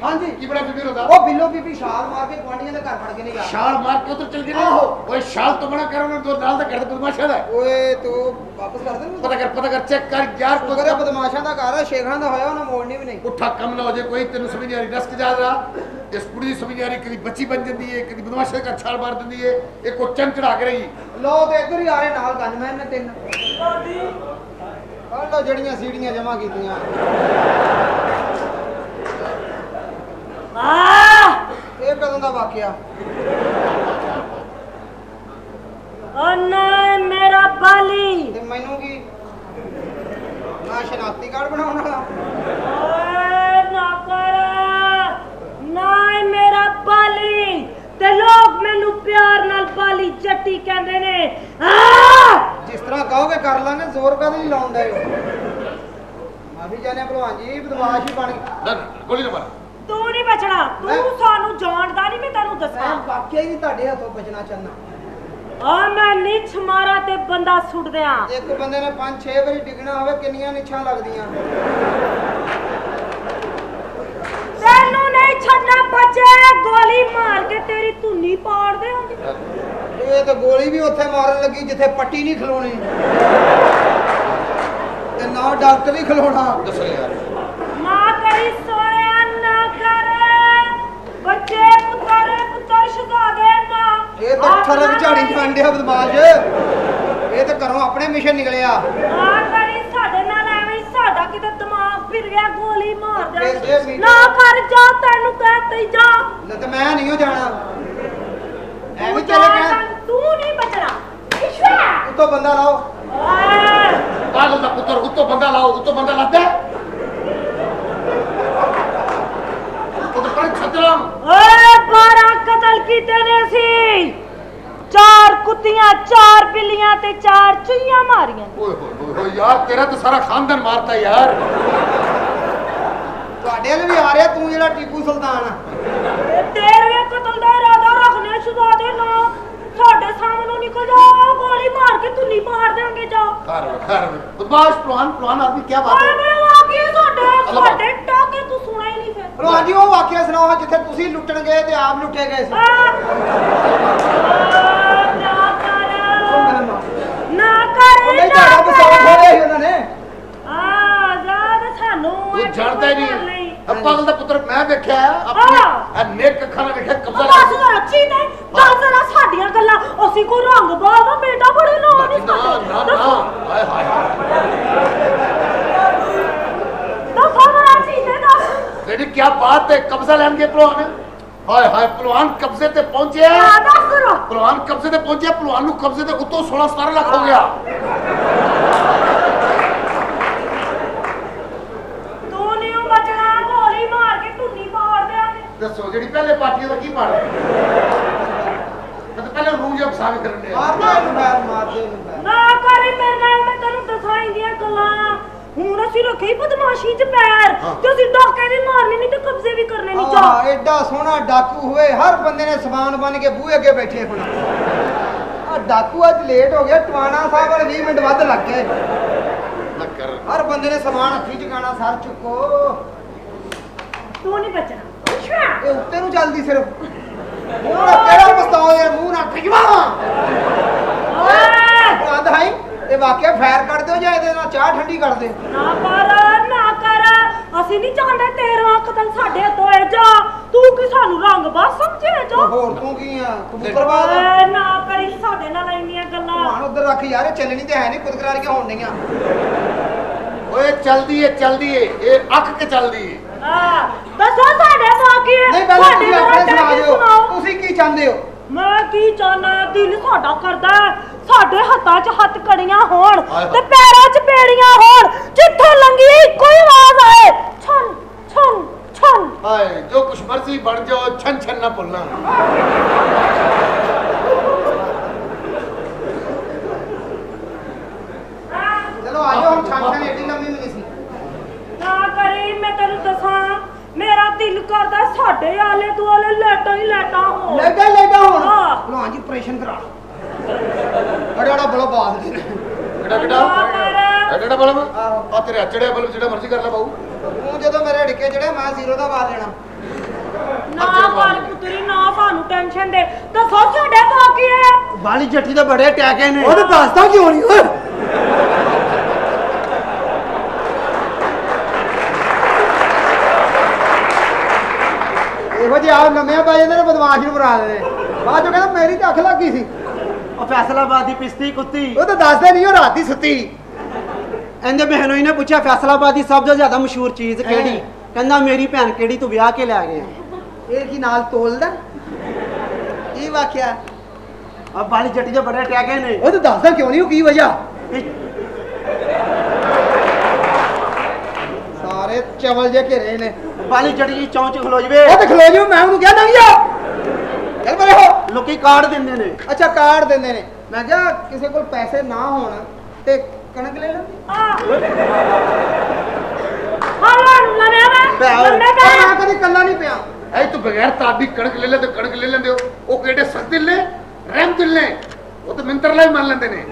हां जी की बड़ा फिक्र होता ओ बिल्लो बीबी छाल मार के गुआंढियों दे घर फड़ के नहीं जा छाल मार के उधर चल के नहीं ओए छाल तो बड़ा कर उन्होंने दो नाल दा कर दे बदमाशा दा ओए तू वापस कर दे पता कर चेक कर यार तो करे बदमाशा दा घर है शेखरां दा होया उन्हें मोड़नी भी नहीं उठा कम ना हो जाए कोई तेन समझ नहीं आ रही दस के जा रहा इस कुड़ी दी समझ नहीं आ रही कभी बच्ची बन जाती है कभी बदमाशा का छाल मार देती है एक को चंद चढ़ा के रही लो ते इधर ही आ रहे नाल गनमैन ने तीन लो जड़ियां सीढ़ियां जमा कीतियां ये कदों दा वाकया ओ नहीं मेरा बाली ते मैनू की ना शनाख्ती कार्ड बनाउण वाला ओए ना कर नहीं मेरा बाली ते लोग मैनू प्यार नाल बाली जट्टी कहंदे ने जिस तरह कहोगे कर लांगे जोर का नहीं लाउंड है माफी जाने भलवान जी बदमाश ही बन ना गोली ना मार तू नहीं बचना तू सानू जानदा नहीं मैं तेनू दस्सां मैं वाकई ही ਤੁਹਾਡੇ ਹੱਥੋਂ ਬਚਣਾ ਚਾਹੁੰਦਾ आ मैं निछ मारा ते बंदा सुट दियां ਇੱਕ ਬੰਦੇ ਨੇ 5-6 ਵਾਰੀ ਡਿੱਗਣਾ ਹੋਵੇ ਕਿੰਨੀਆਂ ਨਿਛਾਂ ਲੱਗਦੀਆਂ तेनू नहीं छड़ना बचे गोली मार के तेरी धुनी पाड़ देंगे ਇਹ ਤਾਂ ਗੋਲੀ ਵੀ ਉੱਥੇ ਮਾਰਨ ਲੱਗੀ ਜਿੱਥੇ ਪੱਟੀ ਨਹੀਂ ਖਲੋਣੀ ਤੇ ਨਾ ਡਾਕਟਰ ਹੀ ਖਲੋਣਾ दसो यार ना करी सोया ना करे बच्चे पुत्र शहजादे ना ਇਹ ਤਾਂ ਠਰਕ ਝਾੜੀ ਜਾਂਦਿਆ ਬਦਮਾਸ਼ ਇਹ ਤਾਂ ਘਰੋਂ ਆਪਣੇ ਮਿਸ਼ਨ ਨਿਕਲਿਆ ना करी साडे नाल एवें साडा किते दिमाग फिर गया गोली मार ये दे मीटर- ना कर जा तेनू कहते जा ਲੈ ਤੇ ਮੈਂ ਨਹੀਂ ਜਾਣਾ ਐਵੇਂ तू ਤੇਰੇ जा, ਕਹਿ तू नहीं बचना इश्वा ਉੱਤੋਂ ਬੰਦਾ ਲਾਓ पागल दा पुत्र उत्तो बंदा लाओ उत्तो बंदा लाते उधर पर छतरा ओए 12 कत्ल कीते ने सी 4 कुत्तियां 4 बिल्लियां ते 4 चुईयां मारियां ओए यार तेरा तो सारा खानदान मारता है यार ਤੁਹਾਡੇ ਵੱਲ ਵੀ ਆ ਰਿਹਾ ਤੂੰ ਜਿਹੜਾ ਟੀਪੂ ਸੁਲਤਾਨ ਆ तेरे कत्ल दा इरादा रखने शहजादे ना साडे सामने निकल जा गोली मार के धुनी मार देंगे जा खैर बदमाश पहलवान आदमी क्या बात ओए है मेरे वाकई साडे टाके तू सुना ही नहीं फिर ਭਲਵਾਨ ਜੀ ਉਹ ਵਾਕਿਆ ਸੁਣਾਓ ਜਿੱਥੇ ਤੁਸੀਂ ਲੁੱਟਣ ਗਏ ਤੇ ਆਪ ਲੁੱਟੇ ਗਏ ਸੀ ना कर ਨਹੀਂ ਤੁਹਾਡਾ ਬਸਾਉ ਖੋਲਿਆ ਸੀ ਉਹਨਾਂ ਨੇ सानू तू जानता ही नहीं अब पागल दा पुत्र मैं देखा हाँ। अपने नेक खाना देखा कब्जा बस अच्छी ने दस जरा साडियां गल्लां ਅਸੀਂ ਕੋਈ ਰੰਗ ਬਾਦਾ ਬੇਟਾ ਬੜੇ ਨਾ ਨਹੀਂ ना ना हाय हाय ਦੱਸੋ ਨਾ ਚੀਜ਼ ਦੱਸ तेरी क्या बात है कब्जा लेन के पहलवान हाय हाय पहलवान कब्जे ते पहुंचे ਦੱਸ ਰ पहलवान कब्जे ते पहुंचे पहलवान नु कब्जे ते उत्तो 16-17 लाख हो गया ਤੂੰ ਨਹੀਂ ਬਚਣਾ ਗੋਲੀ ਮਾਰ ਕੇ ਢੁੰਨੀ ਪਾੜ ਦੇਾਂਗੇ दसो जेडी पहले पार्टी दा की पाड़ तो पहले रूम जब साबित करने ਮਾਰਦੇ ਇਹਨੂੰ ਪੈਰ ਮਾਰਦੇ ਇਹਨੂੰ ਪੈਰ ਨਾ ਕਰੀ ਮੇਰੇ ਨਾਲ ਮੈਂ ਤੈਨੂੰ ਦਿਖਾਈਂਦੀਆਂ ਗੱਲਾਂ ਹੁਣ ਅਸੀਂ ਰੱਖੇ ਬਦਮਾਸ਼ੀ ਚ ਪੈਰ ਤੇ ਅਸੀਂ ਡਾਕੇ ਵੀ ਮਾਰਨੇ ਨਹੀਂ ਤੇ ਕਬਜ਼ੇ ਵੀ ਕਰਨੇ ਨਹੀਂ ਜਾ ਆਹ ਐਡਾ ਸੋਹਣਾ ਡਾਕੂ ਹੋਏ ਹਰ ਬੰਦੇ ਨੇ ਸਮਾਨ ਬਣ ਕੇ ਬੂਹੇ ਅੱਗੇ ਬੈਠੇ ਹੋਣਾ ਆ ਡਾਕੂ ਅੱਜ ਲੇਟ ਹੋ ਗਿਆ ਟਵਾਣਾ ਸਾਹਿਬ ਵਾਲੇ 20 ਮਿੰਟ ਵੱਧ ਲੱਗ ਗਏ न कर ਹਰ ਬੰਦੇ ਨੇ ਸਮਾਨ ਹੱਥੀ ਚਕਾਣਾ ਸਰ ਚੁੱਕੋ ਤੂੰ ਨਹੀਂ ਬਚਣਾ ਇਹ ਉੱਤੇ ਨੂੰ ਚੱਲਦੀ ਸਿਰਫ ਮੂੰਹ ਨਾਲ ਕਿਹੜਾ ਪਸਤਾਓ ਯਾਰ ਮੂੰਹ ਨਾਲ ਠਿਕਵਾਵਾ ਓਏ ਉਹ ਆਂਦਾ ਹੈ ਇਹ ਵਾਕਿਆ ਫਾਇਰ ਕਰ ਦਿਓ ਜਾਂ ਇਹਦੇ ਨਾਲ ਚਾਹ ਠੰਡੀ ਕਰ ਦੇ ਨਾ ਕਰ ਅਸੀਂ ਨਹੀਂ ਚਾਹੁੰਦੇ ਤੇਰਾ ਕਤਲ ਸਾਡੇ ਤੋਏ ਜਾ ਤੂੰ ਕੀ ਸਾਨੂੰ ਰੰਗ ਬਸ ਸਮਝੇ ਜਾ ਹੋਰ ਤੂੰ ਕੀ ਆ ਕਬੂਤਰਬਾਜ਼ ਓਏ ਨਾ ਕਰੀ ਸਾਡੇ ਨਾਲ ਇੰਨੀਆਂ ਗੱਲਾਂ ਮਾਨ ਉਧਰ ਰੱਖ ਯਾਰ ਇਹ ਚੱਲਣੀ ਤੇ ਹੈ ਨਹੀਂ ਕੁਦਕਰਾਰੀਆਂ ਹੋਣ ਨਹੀਂਆਂ ओए चलदी है ये अख के चलदी है ਦੱਸੋ ਸਾਡੇ ਬਾਕੀ ਨਹੀਂ ਪਹਿਲਾਂ ਤੁਸੀਂ ਆਪਣੇ ਸੁਣਾ ਦਿਓ ਤੁਸੀਂ ਕੀ ਚਾਹੁੰਦੇ ਹੋ ਮੈਂ ਕੀ ਚਾਹਨਾ ਦਿਲ ਸਾਡਾ ਕਰਦਾ ਸਾਡੇ ਹੱਥਾਂ 'ਚ ਹੱਥ ਕੜੀਆਂ ਹੋਣ ਹਾਏ ਤੇ ਪੈਰਾਂ 'ਚ ਬੇੜੀਆਂ ਹੋਣ ਜਿੱਥੋਂ ਲੰਗੀ ਇੱਕੋ ਹੀ ਆਵਾਜ਼ ਆਏ ਛਨ ਛਨ ਛਨ हाय जो कुछ मर्जी बन जाओ छन छन ना भूलना ਚਲੋ ਆਜੋ ਹੁਣ ਛਾਂਛਾਂ ਏਡੀ ਲੰਮੀ ਵੀ ਨਹੀਂ ਸੀ ਨਾ ਕਰੀ ਮੈਂ ਤੈਨੂੰ ਦੱਸਾਂ ਮੇਰਾ ਦਿਲ ਕਰਦਾ ਸਾਡੇ ਆਲੇ ਦੁਆਲੇ ਲੈਟਾਂ ਹੀ ਲੈਟਾਂ ਹੋਣ ਲੱਗਾ ਹੁਣ ਹਾਂ। ਭਲਵਾਨ ਜੀ ਆਪਰੇਸ਼ਨ ਕਰਾ ਲਓ ਅੜਾ ਬੜਾ ਬਾਦ ਦੇ ਕਿਹੜਾ ਕਿਹੜਾ ਬਲਬ ਆ ਤੇਰੇ ਅਚੜਿਆ ਬਲਬ ਜਿਹੜਾ ਮਰਜ਼ੀ ਕਰ ਲੈ ਬਾਊ ਤੂੰ ਜਦੋਂ ਮੇਰੇ ਢਿੱਕੇ ਜਿਹੜੇ ਮੈਂ ਜ਼ੀਰੋ ਦਾ ਵਾਰ ਲੈਣਾ ਨਾ ਕਰ ਪੁੱਤਰੀ ਨਾ ਸਾਨੂੰ ਟੈਨਸ਼ਨ ਦੇ ਤਾਂ ਸੋਚ ਛੱਡੇ ਬਾਕੀ ਹੈ ਬਾਲੀ ਜੱਟੀ ਦੇ ਬੜੇ ਟੈਕੇ ਨੇ ਉਹ ਤਾਂ ਦੱਸਦਾ ਕਿਉਂ ਨਹੀਂ ਓਏ ਇਹੋ ਜਿਹੇ ਆ ਨਵੇਂ ਪੈ ਜਾਂਦੇ ਨੇ ਬਦਮਾਸ਼ ਨੂੰ ਬਣਾ ਦਿੰਦੇ ਬਾਅਦ ਚੋਂ ਕਹਿੰਦਾ ਮੇਰੀ ਤਾਂ ਅੱਖ ਲੱਗ ਗਈ ਸੀ ਉਹ ਫੈਸਲਾਬਾਦ ਦੀ ਪਿਸਤੀ ਕੁੱਤੀ ਉਹ ਤਾਂ ਦੱਸਦੇ ਨਹੀਂ ਉਹ ਰਾਤ ਦੀ ਸੁੱਤੀ ਇਹਦੇ ਬਹਿਨੋਂ ਹੀ ਨੇ ਪੁੱਛਿਆ ਫੈਸਲਾਬਾਦ ਦੀ ਸਭ ਤੋਂ ਜ਼ਿਆਦਾ ਮਸ਼ਹੂਰ ਚੀਜ਼ ਕਿਹੜੀ ਕਹਿੰਦਾ ਮੇਰੀ ਭੈਣ ਕਿਹੜੀ ਤੂੰ ਵਿਆਹ ਕੇ ਲੈ ਗਿਆ ਇਹ ਕੀ ਨਾਲ ਤੋਲਦਾ ਕੀ ਵਾਕਿਆ ਆ ਬਾਲੀ ਜੱਟੀ ਦੇ ਬੜੇ ਟੈਕੇ ਨੇ ਉਹ ਤਾਂ ਦੱਸਦਾ ਕਿਉਂ ਨਹੀਂ ਉਹ ਕੀ ਵਜ੍ਹਾ ਸਾਰੇ ਚਵਲ ਜੇ ਘੇਰੇ ਨੇ ਬਾਲੀ ਜੱਟੀ ਜੀ ਚੌਂਚ ਖਲੋ ਜਵੇ ਉਹ ਤੇ ਖਲੋ ਜਿਓ ਮੈਂ ਉਹਨੂੰ ਕਿਹਾ ਨਹੀਂ ਜਾ ਚੱਲ ਪਰੇ ਹੋ ਲੋਕੀ ਕਾਰਡ ਦਿੰਦੇ ਨੇ ਅੱਛਾ ਕਾਰਡ ਦਿੰਦੇ ਨੇ ਮੈਂ ਕਿਹਾ ਕਿਸੇ ਕੋਲ ਪੈਸੇ ਨਾ ਹੋਣ ਤੇ ਕਣਕ ਲੈ ਲਓ ਮੈਂ ਕਦੀ ਕੱਲਾ ਨਹੀਂ ਪਿਆ ਐ ਤੂੰ ਬਗੈਰ ਤਾਬੀ ਕਣਕ ਲੈ ਲੈ ਤੇ ਕਣਕ ਲੈ ਲੈਂਦੇ ਹੋ ਉਹ ਕਿਹੜੇ ਸਖਤ ਦਿਲ ਨੇ ਰਹਿਮ ਦਿਲ ਨੇ ਉਹ ਤਾਂ ਮਿੰਤਰਲਾ ਹੀ ਮੰਨ ਲੈਂਦੇ ਨੇ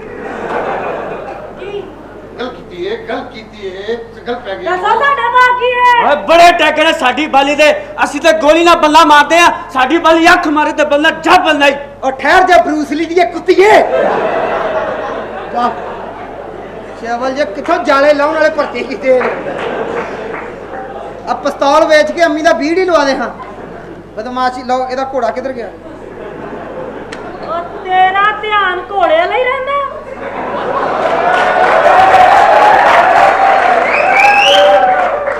ਗੱਲ ਕੀਤੀ ਏ ਗੱਲ ਪੈ ਗਈ ਓਏ ਬੜੇ ਟੈਕੇ ਨੇ ਸਾਡੀ ਬਾਲੀ ਦੇ ਅਸੀਂ ਤੇ ਗੋਲੀ ਨਾਲ ਬੱਲਾ ਮਾਰਦੇ ਆ ਸਾਡੀ ਬਾਲੀ ਅੱਖ ਮਾਰੇ ਤੇ ਬੱਲਾ ਜੱਬ ਬੰਦਾ ਉਹ ਠਹਿਰ ਜਾ ਬਰੂਸਲੀ ਦੀ ਕੁੱਤੀਏ ਜਾ ਚਵਲ ਜੇ ਕਿੱਥੋਂ ਜਾਲੇ ਲਾਉਣ ਵਾਲੇ ਭਰਤੀ ਕੀਤੇ ਆ ਪਿਸਤੌਲ ਵੇਚ ਕੇ ਅੰਮੀ ਦਾ ਬੀੜ ਹੀ ਲਵਾ ਦੇ ਹਾਂ ਬਦਮਾਸ਼ੀ ਲਓ ਇਹਦਾ ਘੋੜਾ ਕਿੱਧਰ ਗਿਆ ਉਹ ਤੇਰਾ ਧਿਆਨ ਘੋੜੇ ਲਈ ਰਹਿੰਦਾ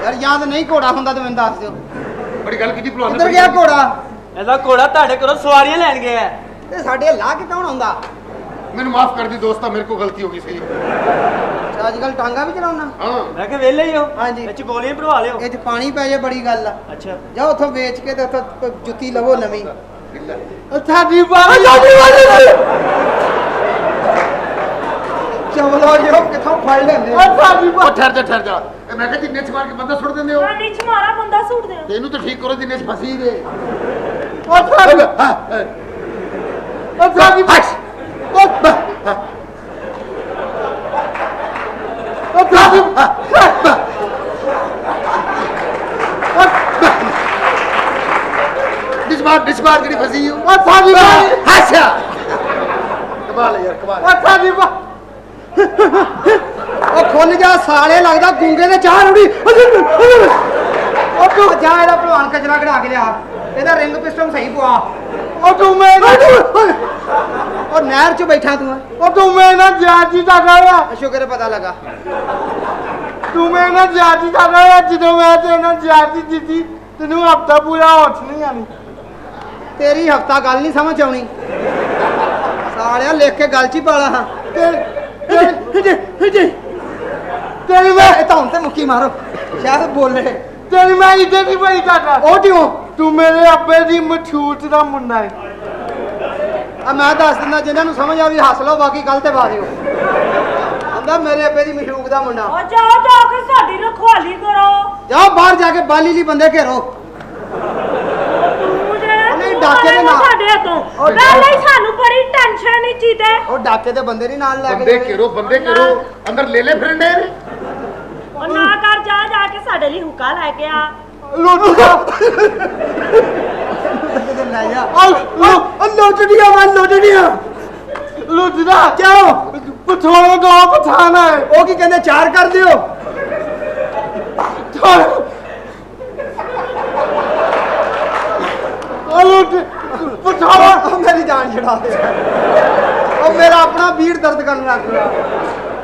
ਯਾਰ ਯਾਦ ਨਹੀਂ ਘੋੜਾ ਹੁੰਦਾ ਤੇ ਮੈਨੂੰ ਦੱਸ ਦਿਓ ਬੜੀ ਗੱਲ ਕੀਤੀ ਭਲਵਾਨ ਕਿੱਧਰ ਗਿਆ ਘੋੜਾ ਇਹਦਾ ਘੋੜਾ ਤੁਹਾਡੇ ਕੋਲੋਂ ਸਵਾਰੀਆਂ ਲੈਣ ਗਿਆ ਤੇ ਸਾਡੇ ਲਾ ਕੇ ਕੌਣ ਆਉਂਦਾ ਮੈਨੂੰ ਮਾਫ ਕਰ ਦੀ ਦੋਸਤਾ ਮੇਰੇ ਕੋਲ ਗਲਤੀ ਹੋ ਗਈ ਸੀ ਅੱਜ ਕੱਲ ਟਾਂਗਾ ਵੀ ਚਲਾਉਣਾ ਹਾਂ ਮੈਂ ਕਿਹਾ ਵਿਹਲੇ ਹੀ ਹੋ ਹਾਂਜੀ। ਵਿੱਚ ਗੋਲੀਆਂ ਭਰਵਾ ਲਿਓ ਇਹ ਚ ਪਾਣੀ ਪੈ ਜੇ ਬੜੀ ਗੱਲ ਆ ਅੱਛਾ ਜਾ ਉੱਥੋਂ ਵੇਚ ਕੇ ਤੇ ਉੱਥੋਂ ਕੋਈ ਜੁੱਤੀ ਲਵੋ ਨਵੀਂ ਸਾਡੀ ਬਾਲੀ ਚਵਲੋ ਜੋ ਕਿੱਥੋਂ ਫੜ ਲੈਂਦੇ ਉਹ ਠਹਿਰ ਜਾ ਇਹ ਮੈਂ ਕਿਹਾ ਜਿੰਨੇ ਚ ਮਾਰ ਕੇ ਬੰਦਾ ਸੁੱਟ ਦਿੰਦੇ ਹੋ ਰਾਨੀ ਚ ਮਾਰਾ ਬੰਦਾ ਸੁੱਟ ਦੇ ਤੈਨੂੰ ਤਾਂ ਠੀਕ ਕਰੋ ਜਿੰਨੇ ਚ ਫਸੀ ਦੇ डिस्बार करी फसी हूं अच्छा कमाल है यार कमाल ਉਹ ਖੁੱਲ ਜਾ ਸਾਲੇ ਲੱਗਦਾ ਗੂੰਗੇ ਦੇ ਚਾਹ ਰੁੜੀ ਉਹ ਤੂੰ ਜਾ ਇਹਦਾ ਭਲਵਾਨ ਕਚਰਾ ਕਢਾ ਕੇ ਲਿਆ ਇਹਦਾ ਰਿੰਗ ਪਿਸਟਨ ਸਹੀ ਪਵਾ ਉਹ ਤੂੰ ਮੈਂ ਉਹ ਨਹਿਰ 'ਚ ਬੈਠਾ ਤੂੰ ਉਹ ਤੂੰ ਮੈਂ ਨਾ ਜਾਜੀ ਦਾ ਗਿਆ ਸ਼ੁਕਰ ਪਤਾ ਲੱਗਾ ਤੂੰ ਮੈਂ ਨਾ ਜਾਜੀ ਦਾ ਗਿਆ ਜਦੋਂ ਮੈਂ ਤੇ ਨਾ ਜਾਜੀ ਦਿੱਤੀ ਤੈਨੂੰ ਹਫਤਾ ਪੂਰਾ ਉੱਠ ਨਹੀਂ ਆਣੀ ਤੇਰੀ ਹਫਤਾ ਗੱਲ ਨਹੀਂ ਸਮਝ ਆਉਣੀ ਸਾਲਿਆ ਲਿਖ ਕੇ ਗੱਲ 'ਚ ਹੀ ਪਾਲਾ ਹਾਂ ਤੇਰੀ ਮੈਂ ਇਹ ਤਾਂ ਹੁਣ ਤੇ ਮੁੱਕੀ ਮਾਰੋ ਸ਼ਾਇਦ ਬੋਲੇ ਤੇਰੀ ਮੈਂ ਇੱਥੇ ਨਹੀਂ ਪਈ ਕਾਕਾ ਉਹ ਕਿਉਂ ਤੂੰ ਮੇਰੇ ਅੱਬੇ ਦੀ ਮਠੂਟ ਦਾ ਮੁੰਡਾ ਹੈ ਆ ਮੈਂ ਦੱਸ ਦਿੰਦਾ ਜਿਨ੍ਹਾਂ ਨੂੰ ਸਮਝ ਆ ਵੀ ਹੱਸ ਲਓ ਬਾਕੀ ਗੱਲ ਤੇ ਪਾ ਦਿਓ ਆਂਦਾ ਮੇਰੇ ਅੱਬੇ ਦੀ ਮਸ਼ੂਕ ਦਾ ਮੁੰਡਾ ਉਹ ਜਾਓ ਜਾ ਕੇ ਸਾਡੀ ਰਖਵਾਲੀ ਕਰੋ ਜਾਓ ਬਾਹਰ ਜਾ ਕੇ ਬਾਲੀ ਲਈ ਬੰਦੇ ਘੇਰੋ ਤੂੰ ਜਿਹੜਾ ਨਹੀਂ, ਤੂੰ ਡਾਕੇ ਦੇ ਆਏਗਾ ਨਾਲ। ਸਾਡੇ ਤੋਂ ਪਹਿਲਾਂ ਹੀ ਸਾਨੂੰ ਬੜੀ ਟੈਨਸ਼ਨ ਹੀ ਚੀਤੇ ਉਹ ਡਾਕੇ ਦੇ ਬੰਦੇ ਨਹੀਂ ਨਾਲ ਲੈ ਕੇ बंदे करो अंदर ले ले फिरने ਉਹ ਨਾ ਕਰ ਜਾ ਕੇ ਸਾਡੇ ਲਈ ਹੁੱਕਾ ਲੈ ਕੇ ਆ ਕਿਤੇ ਲੈ ਜਾ ਲੋਟੜੀਆਂ ਮੈਂ ਲੋਟੜੀਆਂ ਲੁੱਟਦਾ ਕਿਉਂ ਪਠਾਣਾ ਦੋ ਪਠਾਣਾ ਹੈ ਉਹ ਕੀ ਕਹਿੰਦੇ ਚਾਰ ਕਰ ਦਿਓ ਉਹ ਲੁੱਟ ਪਠਾਣਾ ਉਹ ਮੇਰੀ ਜਾਨ ਛਡਾ ਦੇ ਉਹ ਮੇਰਾ ਆਪਣਾ ਵੀਰ ਦਰਦ ਕਰਨ ਲੱਗ ਪਿਆ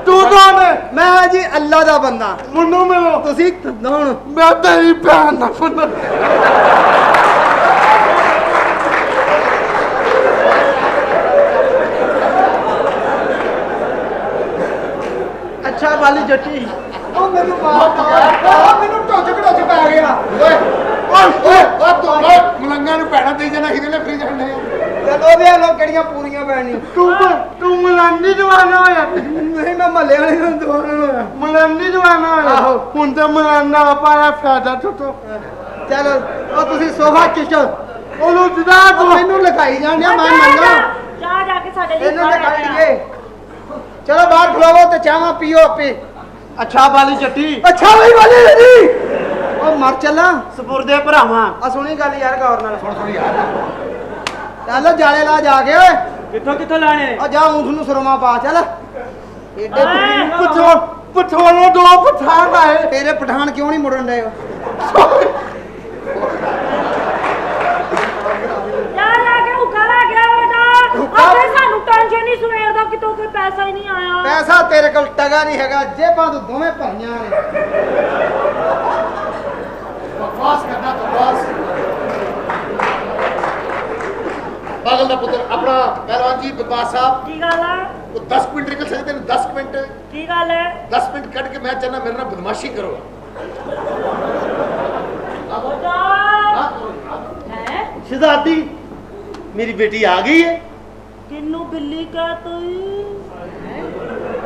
ਤੂੰ ਕੌਣ ਹੈ ਮੈਂ ਜੀ ਅੱਲਾ ਦਾ ਬੰਦਾ ਮੈਨੂੰ ਮਿਲੋ ਤੁਸੀਂ ਹੁਣ ਮੈਂ ਤੇਰੀ ਭੈਣ ਦਾ ਬੰਦਾ ਅੱਛਾ ਵਾਲੀ ਜੱਟੀ ਉਹ ਮੈਨੂੰ ਮਾਰ ਮੈਨੂੰ ਟੋਚ ਪੈ ਗਿਆ ओए तू मलंगा नु पैड़ा दे जाना हिरले फ्री जाने ਚਲੋ ਵੇ ਲੋ ਕਿਹੜੀਆਂ ਪੂਰੀਆਂ ਪੈਣੀ ਤੂੰ ਮਲੰਦੀ ਜਵਾਨਾ ਹੋਇਆ ਨਹੀਂ ਮੈਂ ਮਹੱਲੇ ਵਾਲੇ ਨੂੰ ਦਵਾਉਣਾ ਹੋਇਆ ਮਲੰਦੀ ਜਵਾਨਾ ਹੋਇਆ ਆਹੋ। ਹੁਣ ਤੇ ਮਲੰਦਾ ਪਾਇਆ ਫਾਇਦਾ ਟੁੱਟੋ ਚਲ ਉਹ ਤੁਸੀਂ ਸੋਫਾ ਚਿਸ਼ਟ ਉਹ ਲੁੱਟਦਾ ਤੂੰ ਮੈਨੂੰ ਲਿਖਾਈ ਜਾਂਦੇ ਮੈਂ ਮੰਨਾਂ ਜਾ ਕੇ ਸਾਡੇ ਲਈ ਇਹਨੂੰ ਹੁੱਕਾ ਲਿਖਾਈ ਲੈ ਕੇ ਆ। ਲਈਏ ਚਲੋ ਬਾਹਰ ਖਲੋਵੋ ਤੇ ਚਾਹਾਂ ਪੀਓ ਆਪੇ ਅੱਛਾ ਬਾਲੀ ਜੱਟੀ ਅੱਛਾ ਬਈ ਵਾਲੀ ਜੀ ਉਹ ਮਰ ਚੱਲਾਂ ਸਪੁਰਦੇ ਭਰਾਵਾਂ ਆ ਸੁਣੀ ਗੱਲ ਯਾਰ ਗੌਰ ਨਾਲ ਸੁਣ ਯਾਰ ਚੱਲ ਜਾਲੇ ਲਾ ਜਾ ਕੇ ਓਏ ਕਿੱਥੋਂ ਲੈਣੇ ਆ ਜਾ ਊਂਠ ਨੂੰ ਸਰਮਾ ਪਾ ਚੱਲ ਏਡੇ ਓਏ। ਪਠਾਨੋਂ ਦੋ ਪਠਾਨ ਆਏ ਤੇਰੇ ਪਠਾਨ ਕਿਉਂ ਨਹੀਂ ਮੁੜਨ ਡਏ ਯਾਰ ਲਾ ਕੇ ਹੁਕਾ ਲਾ ਗਿਆ ਬੇਟਾ ਅੱਗੇ ਸਾਨੂੰ ਟੈਨਸ਼ਨ ਨਹੀਂ ਸਵੇਰ ਦਾ ਕਿਤੋਂ ਕੋਈ ਪੈਸਾ ਹੀ ਨਹੀਂ ਆਇਆ ਪੈਸਾ ਤੇਰੇ ਕੋਲ ਟਗਾ ਨਹੀਂ ਹੈਗਾ ਜੇਬਾਂ ਤੋਂ ਦੋਵੇਂ ਭਰੀਆਂ ਨੇ बकवास करना तो बस पागल का पुत्र अपना पहलवान जी बकवास साहब ਕੀ ਗੱਲ ਹੈ वो 10 मिनट निकल सकते हैं 10 मिनट ਕੀ ਗੱਲ ਹੈ 10 मिनट कट के मैं चलना मेरे ना बदमाशी करो ਬੇਟਾ हाँ? ਹੈ ਸ਼ਹਜ਼ਾਦੀ ਮੇਰੀ ਬੇਟੀ ਆ ਗਈ ਹੈ ਕਿੰਨੂੰ ਬਿੱਲੀ ਕਹਿ ਤੂੰ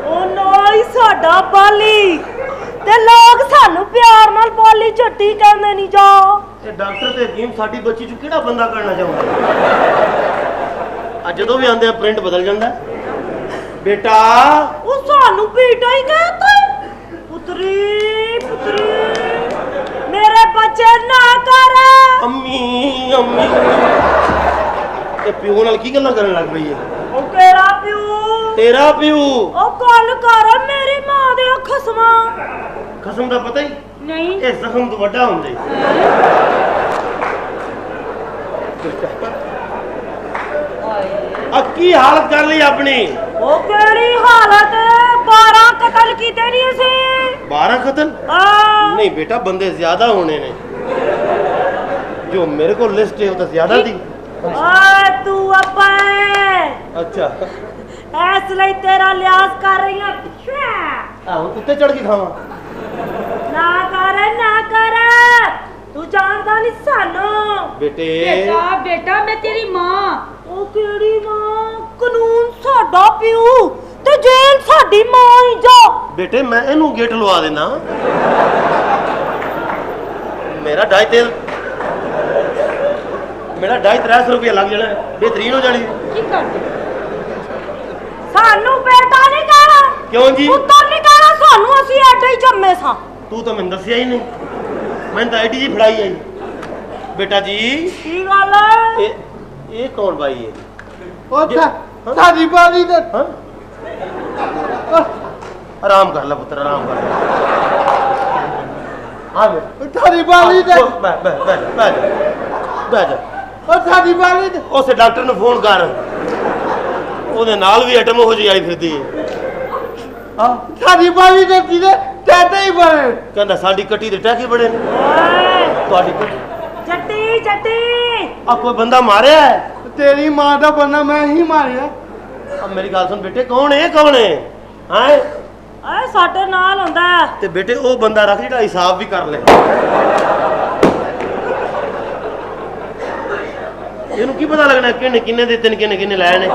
ਉਹ ਨੋਈ ਸਾਡਾ ਬਾਲੀ ਤੇ ਲੋਕ ਸਾਨੂੰ ਪਿਆਰ ਨਾਲ ਬਾਲੀ ਝੱਟੀ ਕਹਿੰਦੇ ਨਹੀਂ ਜਾ ਤੇ ਡਾਕਟਰ ਤੇ ਹਕੀਮ ਸਾਡੀ ਬੱਚੀ ਚ ਕਿਹੜਾ ਬੰਦਾ ਕਰਨਾ ਚਾਹੁੰਦਾ ਆ ਜਦੋਂ ਵੀ ਆਂਦੇ ਆ ਪ੍ਰਿੰਟ ਬਦਲ ਜਾਂਦਾ ਬੇਟਾ ਉਹ ਸਾਨੂੰ ਬੇਟਾ ਹੀ ਕਹਿੰਦਾ ਪੁੱਤਰੀ ਪੁੱਤਰੀ ਮੇਰੇ ਬੱਚੇ ਨਾ ਕਰ ਅੰਮੀ ਅੰਮੀ ਤੇ ਪਿਓ ਨਾਲ ਕੀ ਗੱਲਾਂ ਕਰਨ ਲੱਗ ਪਈ ਹੈ ਉਹ ਕਿਹੜਾ ਪਿਓ ਤੇਰਾ ਪਿਓ ਉਹ ਗੱਲ ਕਰ ਮੇਰੀ ਮਾਂ ਦੇ ਖਸਮਾਂ ਖਸਮ ਦਾ ਪਤਾ ਹੀ ਨਹੀਂ ਇਹ ਜ਼ਖਮ ਤੋਂ ਵੱਡਾ ਹੁੰਦਾ ਹੈ ਆ ਕੀ ਹਾਲਤ ਕਰ ਲਈ ਆਪਣੀ ਉਹ ਕਿਹੜੀ ਹਾਲਤ 12 ਕਤਲ ਕੀਤੇ ਨਹੀਂ ਅਸੀਂ 12 ਕਤਲ ਆ ਨਹੀਂ ਬੇਟਾ ਬੰਦੇ ਜ਼ਿਆਦਾ ਹੋਣੇ ਨੇ ਜੋ ਮੇਰੇ ਕੋਲ ਲਿਸਟ ਹੈ ਉਹ ਤਾਂ ਜ਼ਿਆਦਾ ਦੀ ਓਏ ਤੂੰ ਆਪਾ ਅੱਛਾ ਐਸ ਲਈ ਤੇਰਾ ਲਿਆਜ਼ ਕਰ ਰਹੀ ਹਾਂ ਆਹੋ ਉੱਤੇ ਚੜ ਕੇ ਖਾਵਾਂ ਨਾ ਕਰ ਤੂੰ ਜਾਣਦਾ ਨਹੀਂ ਸਾਨੂੰ ਬੇਟੇ ਬੇਟਾ ਮੈਂ ਤੇਰੀ ਮਾਂ ਉਹ ਕਿਹੜੀ ਮਾਂ ਕਾਨੂੰਨ ਸਾਡਾ ਪਿਓ ਤੇ ਜੇਲ੍ਹ ਸਾਡੀ ਮਾਂ ਹੀ ਜਾ ਬੇਟੇ ਮੈਂ ਇਹਨੂੰ ਗੇਟ ਲਵਾ ਦੇਣਾ ਮੇਰਾ 250 ਰੁਪਏ ਲੱਗ ਜਾਣਾ ਬਿਹਤਰੀਨ ਹੋ ਜਾਣੀ ਕੀ ਕਰਦੇ ਸਾਨੂੰ ਬੇਟਾ ਨਹੀਂ ਕਹਿਣਾ ਕਿਉਂ ਜੀ ਪੁੱਤਰ ਨਹੀਂ ਕਹਿਣਾ ਸਾਨੂੰ ਅਸੀਂ ਐਡੇ ਹੀ ਜੰਮੇ ਸਾਂ ਤੂੰ ਤਾਂ ਮੈਨੂੰ ਦੱਸਿਆ ਹੀ ਨਹੀਂ ਮੈਂ ਤਾਂ ਆਈਡੀ ਜੀ ਫੜਾਈ ਆਈ ਬੇਟਾ ਜੀ ਕੀ ਗੱਲ ਹੈ ਇਹ ਕੌਣ ਬਾਈ ਹੈ ਉਹ ਸਾਡੀ ਬਾਲੀ ਤੇ ਹਾਂ ਆਰਾਮ ਕਰ ਲੈ ਪੁੱਤਰ ਆਰਾਮ ਕਰ ਆ ਬੇ ਸਾਡੀ ਬਾਲੀ ਤੇ ਬਹਿ ਜਾ ਉਹ ਸਾਡੀ ਬਾਲੀ ਤੇ ਉਸੇ ਡਾਕਟਰ ਨੂੰ ਫੋਨ ਕਰ ਉਹਦੇ ਨਾਲ ਵੀ ਐਟਮ ਹੋ ਜੀ ਆਈ ਫਿਰਦੀ ਹੈ ਹਾਂ ਸਾਡੀ ਬਾਲੀ ਤੇ ਜਿਹਦੇ ਟੈਟੇ ਹੀ ਬਣੇ ਕਹਿੰਦਾ ਸਾਡੀ ਕੱਟੀ ਦੇ ਟੈਕੇ ਬੜੇ ਨੇ ਓਏ ਤੁਹਾਡੀ ਕੱਟੀ ਜੱਟੀ ਆ ਕੋਈ ਬੰਦਾ ਮਾਰਿਆ ਹੈ ਤੇਰੀ ਮਾਂ ਦਾ ਬੰਨਾ ਮੈਂ ਹੀ ਮਾਰਿਆ ਆ ਮੇਰੀ ਗੱਲ ਸੁਣ ਬੇਟੇ ਕੌਣ ਹੈ ਹਾਂ ਓਏ ਸਾਡੇ ਨਾਲ ਹੁੰਦਾ ਤੇ ਬੇਟੇ ਉਹ ਬੰਦਾ ਰੱਖ ਜਿਹੜਾ ਹਿਸਾਬ ਵੀ ਕਰ ਲੈ ਇਹਨੂੰ ਕੀ ਪਤਾ ਲੱਗਣਾ ਕਿੰਨੇ ਕਿੰਨੇ ਦਿੱਤੇ ਨੇ ਕਿੰਨੇ ਲਾਏ ਨੇ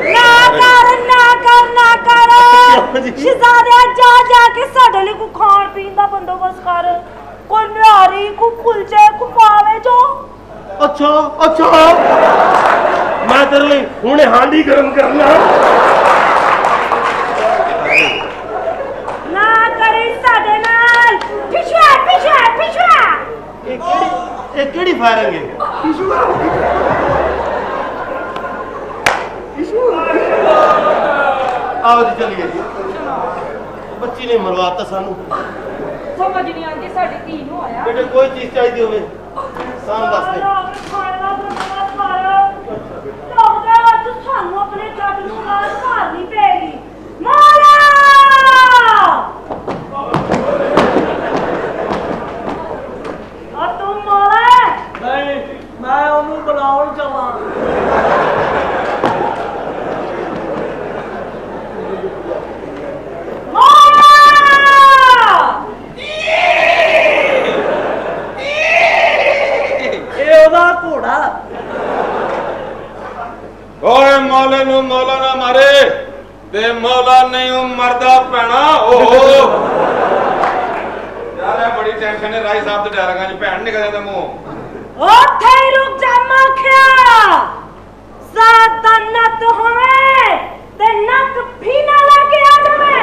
ਨਾ ਕਰ ਜੀ? ਸ਼ਹਜ਼ਾਦਿਆ ਜਾ ਕੇ ਸਾਡੇ ਲਈ ਕੋਈ ਖਾਣ ਪੀਣ ਦਾ ਬੰਦੋਬਸਤ ਕਰ ਕੋਈ ਨਿਹਾਰੀ ਕੋਈ ਕੁਲਚੇ ਕੋਈ ਪਾਵੇ ਜੋ ਅੱਛਾ ਮੈਂ ਤੇਰੇ ਲਈ ਹੁਣੇ ਹਾਂਡੀ ਗਰਮ ਕਰਨਾ ਨਾ ਕਰੀ ਸਾਡੇ ਨਾਲ ਪਿਛਵਾ ਇਹ ਕਿਹੜੀ ਫਾਇਰਿੰਗ ਹੈ ਆਓ ਜੀ ਚੱਲੀਏ ਜੀ ਬੱਚੀ ਨੇ ਮਰਵਾਤਾ ਸਾਨੂੰ ਸਮਝ ਨਹੀਂ ਆਉਂਦੀ ਸਾਡੀ ਧੀ ਨੂੰ ਆਇਆ ਬੇਟੇ ਕੋਈ ਚੀਜ਼ ਚਾਹੀਦੀ ਹੋਵੇ ਸਾਮ ਵਾਸਤੇ ਸਾਨੂੰ ਆਪਣੇ ਜੱਟ ਨੂੰ ਨਾਲ ਮਾਰਨੀ ਪੈਗੀ ਮਾਰਾ ਆ ਤੂੰ ਮਾਰਾ ਨਹੀਂ ਮੈਂ ਉਹਨੂੰ ਬੁਲਾਉਣ ਜਾਵਾਂ ਉਹਦਾ ਘੋੜਾ ਓਏ ਮੌਲੇ ਨੂੰ ਮੌਲਾ ਨਾ ਮਾਰੇ ਤੇ ਮੌਲਾ ਨਹੀਂ ਉਹ ਮਰਦਾ ਪੈਣਾ ਓਹੋ ਯਾਰ ਇਹ ਬੜੀ ਟੈਨਸ਼ਨ ਹੈ ਰਾਈ ਸਾਹਿਬ ਦੇ ਡਾਇਲਾਗਾਂ 'ਚ ਭੈਣ ਨਿਕਲ ਜਾਂਦਾ ਮੂੰਹ ਉੱਥੇ ਹੀ ਰੁਕ ਜਾ ਮੱਖਿਆ उस्ताद दा नत होवे ते नक फीना लेके आ जावे।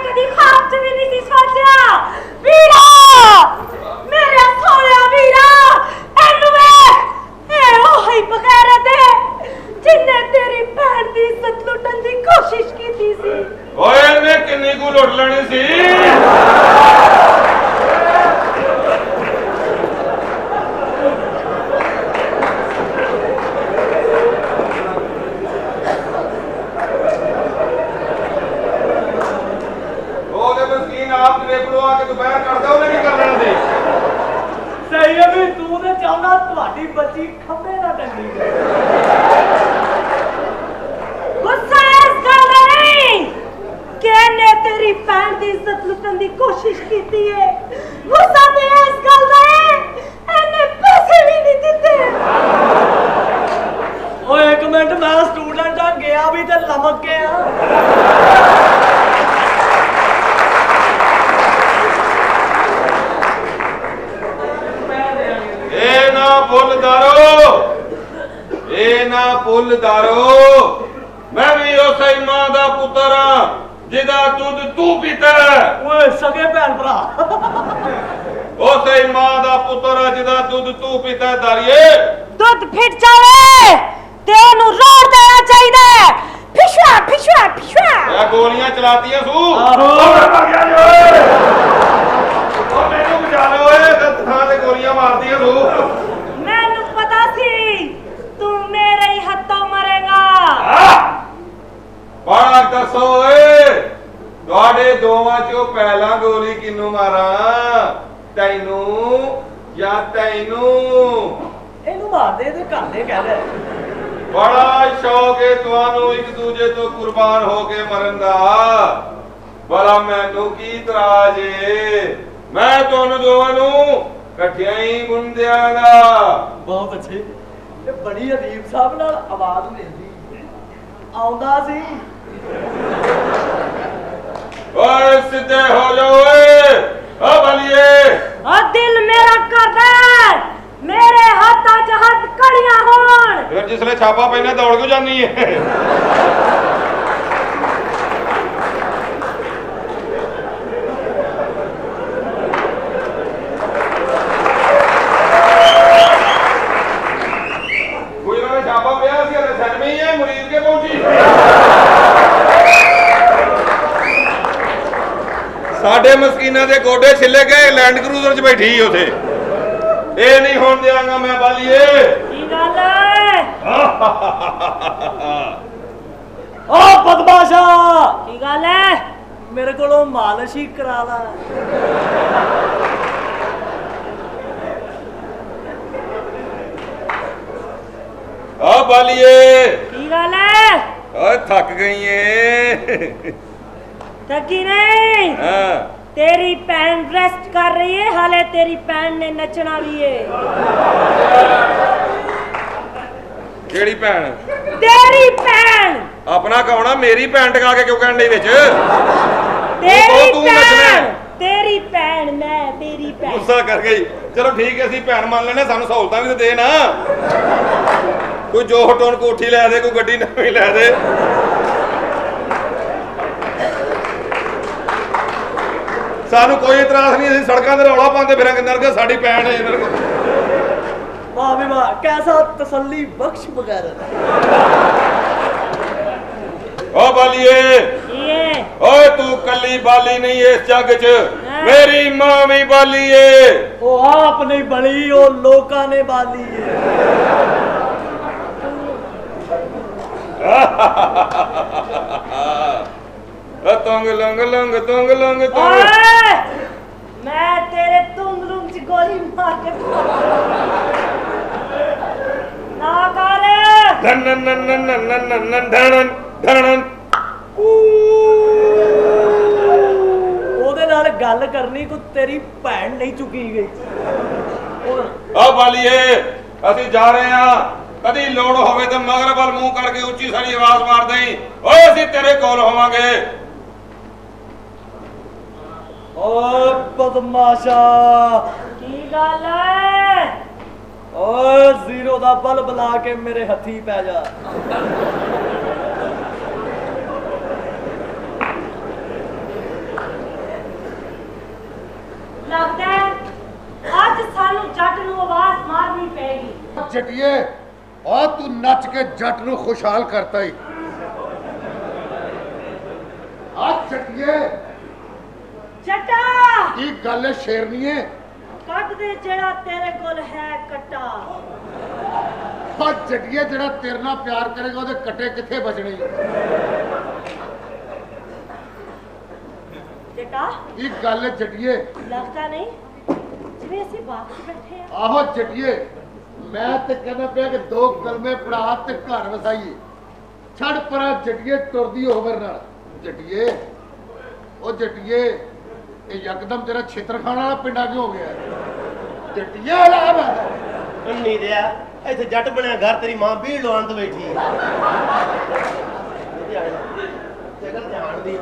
कदी ख्वाब च भी नहीं सोचा वीरा, मेरे सोने वीरा, बगैरत है जिन्ने तेरी भैन की इज्जत लुटन की कोशिश की सी। ओए ने किन्नी को लुट लेनी सी। आप तेरे को आके दोपहर करदा उन्हें नहीं कर लेना सी। सही है भी तू ते चाहना तुम्हारी बच्ची खंबे ना टंगी गुस्सा इस गल दा नहीं कि इन्ने तेरी भैन की इज्जत लुटन की कोशिश की है। गुस्सा ते इस गल दा है इन्ने पैसे भी नहीं दिते। ओ एक मिनट मैं स्टूडेंट आ गया भी ते लमक गया। भुल दारो मैं भी उस मां दा पुत्र हां जिदा दूध तू पीता है। ओए सगे भैन भरा उस मां दा पुत्र हां जिदा दूध तू पीता है। दारिए दूध फिट जावे ते ओनु रोड़ देना चाहिए। फिशवा फिशवा फिशवा ये गोलियां चलातियां सू। आहो ओ मैनू बचा लो ओए गलत थां ते गोलियां मारदियां सू। मैनू पता सी तू मेरे ही हत्थों मरेगा। बड़ा दसो ओए ਤੁਹਾਡੇ ਦੋਵਾਂ ਚੋਂ ਪਹਿਲਾਂ ਗੋਲੀ ਕਿੰਨੂੰ ਮਾਰਾਂ, ਤੈਨੂੰ ਜਾਂ ਤੈਨੂੰ? ਇਹਨੂੰ ਮਾਰ ਦੇ ਤੇ ਘਰ ਦੇ ਕਹਿ ਲੈ। ਬੜਾ ਸ਼ੌਕ ਹੈ ਤੁਹਾਨੂੰ ਇੱਕ ਦੂਜੇ ਤੋਂ ਕੁਰਬਾਨ ਹੋ ਕੇ ਮਰਨ ਦਾ। ਭਲਾ ਮੈਨੂੰ ਕੀ ਇਤਰਾਜ਼ ਏ? ਮੈਂ ਤੁਹਾਨੂੰ ਦੋਵਾਂ ਨੂੰ ਇਕੱਠਿਆਂ ਹੀ ਗੁੰਨ ਦਿਆਂਗਾ। ਬਹੁਤ ਅੱਛੇ ਇਹ ਬੜੀ ਅਦੀਬ ਸਾਹਿਬ ਨਾਲ ਆਵਾਜ਼ ਮਿਲਦੀ ਆਉਂਦਾ ਸੀ। ओए सीधे हो जाओ ओ बलिए। दिल मेरा करदा मेरे हाथां च हथ कड़ियां होण। फिर जिसले छापा पैना दौड़ क्यों जानी है? कोई छापा पिया सैनवी है मुरीद के पहुंची। साडे मस्कीना दे गोडे छिले गए लैंड क्रूजर च बैठी उथे। ए नहीं होण देंगा मैं बालिए। की गल है? ओ बदमाशा की गल है? मेरे कोलों मालिश ही करा ला। ओ बालिए की गल है? ओए थक गई है। थकी नहीं? हां तेरी भैन रेस्ट कर रही है, हाले तेरी भैन ने नचना भी है। केड़ी भैन? तेरी भैन। अपना कौना मेरी भैन टका के क्यों कहन डई विच? तेरी तू नचना है। भैन तेरी भैन मैं तेरी भैन। गुस्सा कर गई। चलो ठीक है, ਅਸੀਂ ਭੈਣ ਮੰਨ ਲੈਣੇ, ਸਾਨੂੰ ਸਹੂਲਤਾਂ ਵੀ ਤੇ ਦੇ ਨਾ। ਕੋਈ ਜੋ ਹਟੋਣ ਕੋਠੀ ਲੈ ਦੇ, ਕੋਈ ਗੱਡੀ ਨਵੀਂ ਲੈ ਦੇ। ਸਾਨੂੰ ਕੋਈ ਇਤਰਾਜ਼ ਨਹੀਂ, ਅਸੀਂ ਸੜਕਾਂ ਤੇ ਰੌਲਾ ਪਾਉਂਦੇ ਫਿਰਾਂਗੇ ਨਰਕ ਸਾਡੀ ਭੈਣ ਹੈ ਨਰਕ। वाह भी वाह कैसा तसल्ली बख्श बगैरत। ओ बालिए ये ओए तू कली बाली नहीं है इस जग च, मेरी मां भी बाली है। ओ आप नहीं बनी ओ लोका ने बाली है। तंग लंग लंग तंग लंग तंग। ओए मैं तेरे तुंगलुंग च गोली मार के ना कर। धन धन धन धन धन धन धन धन। ओदे नाल गल करनी को तेरी भैन नहीं चुकी गई। आ बालिए ਅਸੀਂ ਜਾ ਰਹੇ ਹਾਂ, ਕਦੀ ਲੋੜ ਹੋਵੇ ਤਾਂ ਮਗਰ ਵੱਲ ਮੂੰਹ ਕਰਕੇ ਉੱਚੀ ਸਾਰੀ ਆਵਾਜ਼ ਮਾਰ ਦੇਈ। ਓਏ ਅਸੀਂ ਤੇਰੇ ਕੋਲ ਹੋਵਾਂਗੇ। ਓਏ ਬਦਮਾਸ਼ਾ ਕੀ ਗੱਲ ਹੈ? ਓਏ ਜ਼ੀਰੋ ਦਾ ਬਲਬ ਲਾ ਕੇ ਮੇਰੇ ਹੱਥੀ ਪੈ ਜਾ। ਲੱਗਦਾ ਹੈ ਅੱਜ ਸਾਨੂੰ ਜੱਟ ਨੂੰ ਆਵਾਜ਼ ਮਾਰਨੀ ਪਏਗੀ। ਜੱਟੀਏ ਆ ਤੂੰ ਨੱਚ ਕੇ ਜੱਟ ਨੂੰ ਖੁਸ਼ਹਾਲ ਕਰਤਾ ਈ। ਆ ਜੱਟੀਏ ਜੱਟਾ ਕੀ ਗੱਲ ਹੈ ਸ਼ੇਰਨੀਏ? ਕੱਟ ਦੇ ਜਿਹੜਾ ਤੇਰੇ ਕੋਲ ਹੈ ਕੱਟਾ। ਆ ਜੱਟੀਏ ਜਿਹੜਾ ਤੇਰੇ ਨਾਲ ਪਿਆਰ ਕਰੇਗਾ ਉਹਦੇ ਕੱਟੇ ਕਿੱਥੇ ਬਚਣੇ ਈ? ਜੱਟਾ ਕੀ ਗੱਲ ਹੈ ਜੱਟੀਏ? ਲੱਗਦਾ ਨਹੀਂ ਜਿਵੇਂ ਅਸੀਂ ਬਾਗ 'ਚ ਬੈਠੇ ਆ। ਆਹੋ ਜੱਟੀਏ ਮੈਂ ਤੇ ਕਹਿੰਦਾ ਪਿਆ ਕਿ 2 ਕਲਮੇ ਪੜਾ ਤੇ ਘਰ ਵਸਾਈਏ। ਛੱਡ ਪਰਾਂ ਜੱਟੀਏ ਤੁਰਦੀ ਹੋਵਰ ਨਾਲ। ਜੱਟੀਏ ਉਹ ਜੱਟੀਏ ਇਹ ਯਕਦਮ ਤੇਰਾ ਛੇਤਰ ਖਾਣ ਵਾਲਾ ਪਿੰਡਾ ਕਿਉਂ ਹੋ ਗਿਆ? ਜੱਟੀਏ ਲਾਭ ਨਹੀਂ ਰਿਆ ਇੱਥੇ ਜੱਟ ਬਣਿਆ ਘਰ ਤੇਰੀ ਮਾਂ ਭੀੜ ਲਵਾਉਣ ਤੋਂ ਬੈਠੀ ਹੈ। ਧਿਆਨ ਦੀ